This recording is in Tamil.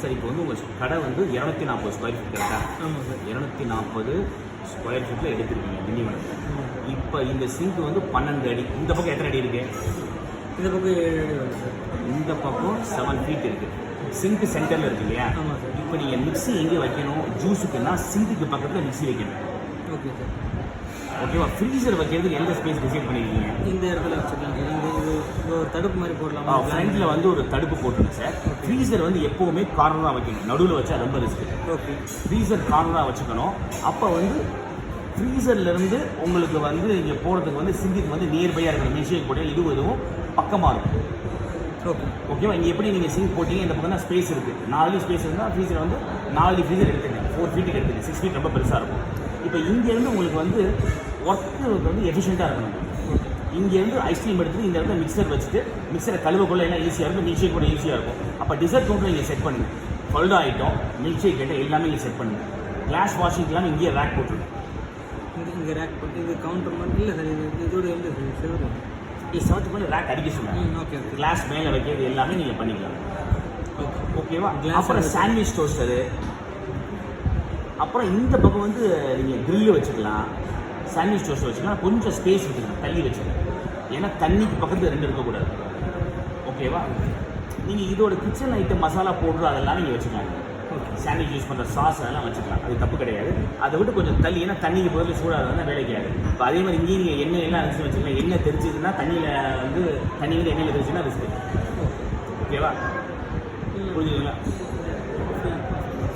சார் இப்போ வந்து உங்கள் கடை வந்து 240 ஸ்கொயர் ஃபீட் கரெக்டாக? ஆமாம் சார். 240 ஸ்கொயர் ஃபீட்டில் எடுத்துருக்கீங்க திண்டிவனத்தில். இப்போ இந்த சிங்க் வந்து 12 அடி. இந்த பக்கம் எத்தனை அடி இருக்குது? இந்த பக்கம் 7 அடி வரும் சார். இந்த பக்கம் 7 ஃபீட் இருக்குது. சிங்க் சென்டரில் இருக்கு இல்லையா? ஆமாம் சார். இப்போ நீங்கள் மிக்ஸி எங்கே வைக்கணும் ஜூஸுக்குன்னா சிங்க்குக்கு பக்கத்தில் மிக்ஸி வைக்கணும். Okay sir. ஓகேவா? ஃப்ரீசர் வைக்கிறதுக்கு எந்த ஸ்பேஸ் டிசைட் பண்ணியிருக்கீங்க? இந்த இடத்துல வச்சுக்கலாம் சார். இது ஒரு தடுப்பு மாதிரி போடலாமா? ஃப்ரண்ட்டில் வந்து ஒரு தடுப்பு போட்டுருங்க சார். ஃப்ரீசர் வந்து எப்போவுமே கார்னராக வைக்கணும். நடுவில் வச்சா ரொம்ப ரிஸ்க்கு. ஓகே. ஃப்ரீசர் கார்னராக வச்சுக்கணும். அப்போ வந்து ஃப்ரீசர்லேருந்து உங்களுக்கு வந்து இங்கே போகிறதுக்கு வந்து சிங்கிக்கு வந்து நியர்பையாக இருக்கிற மிஷின் போட்டு இதுவும் பக்கமாக இருக்கும். ஓகே. ஓகேவா? இங்கே எப்படி நீங்கள் சிங்க் போட்டிங்க இந்த பக்கம் தான் ஸ்பேஸ் இருக்குது. 4 ஸ்பேஸ் இருந்தால் ஃப்ரீசர் வந்து 4 ஃப்ரீசர் எடுத்துங்க. 4 ஃபீட்டுக்கு எடுத்துங்க. 6 ஃபீட் ரொம்ப பெருசாக இருக்கும். இப்போ இங்கேருந்து உங்களுக்கு வந்து ஒர்க்கு வந்து எஃபிஷியண்ட்டாக இருக்கணும். இங்கேருந்து ஐஸ்கிரீம் எடுத்துட்டு இந்த இடத்துல மிக்சர் வச்சுட்டு மிக்சரை கழுவக்குள்ள எல்லாம் ஈஸியாக இருக்கும். மில்க் ஷேக் கூட ஈஸியாக இருக்கும். அப்போ டிசர்ட் கவுண்டர் இங்கே செட் பண்ணுங்கள். ஃபல்டா ஐட்டம் மில்க் ஷேக் ஐட்டம் எல்லாமே இங்கே செட் பண்ணுங்கள். கிளாஸ் வாஷிங் எல்லாமே இங்கேயே ரேக் போட்டுருங்க. இங்கே ரேக் போட்டு இது கவுண்டர் மாதிரி இல்லை சார். இதோட எந்த சார் இது செவத்துக்கு மேலே ரேக் அடிக்க சொல்லுங்கள். ஓகே. கிளாஸ் மேலே வைக்கிறது எல்லாமே நீங்கள் பண்ணிக்கலாம். ஓகே. ஓகேவா? அப்புறம் சாண்ட்விச் டோஸ்டரு. அப்புறம் இந்த பக்கம் வந்து நீங்கள் க்ரில்லு வச்சுக்கலாம். சாண்ட்விச் டோஸ்டர் வச்சுக்கலாம். கொஞ்சம் ஸ்பேஸ் வச்சுக்கலாம். தள்ளி வச்சுக்கலாம். ஏன்னா தண்ணிக்கு பக்கத்தில் 2 இருக்கக்கூடாது. ஓகேவா? நீங்கள் இதோட கிச்சன் ஐட்டம் மசாலா பவுடர் அதெல்லாம் நீங்கள் வச்சுக்கலாம். சாண்ட்விச் யூஸ் பண்ணுற சாஸ் அதெல்லாம் வச்சுக்கலாம். அது தப்பு கிடையாது. அதை விட்டு கொஞ்சம் தள்ளி, ஏன்னா தண்ணிக்கு பதில் சூடாக இருந்தால் வேலைக்கு ஆகுது. இப்போ அதே மாதிரி இங்கேயும் நீங்கள் எண்ணெய் எல்லாம் அரிசி வச்சுக்கலாம். எண்ணெய் தெரிச்சதுன்னா தண்ணி வந்து எண்ணெயில் தெரிச்சுன்னா ரிஸ்க்கு. ஓகேவா? புரிஞ்சுதுங்களா?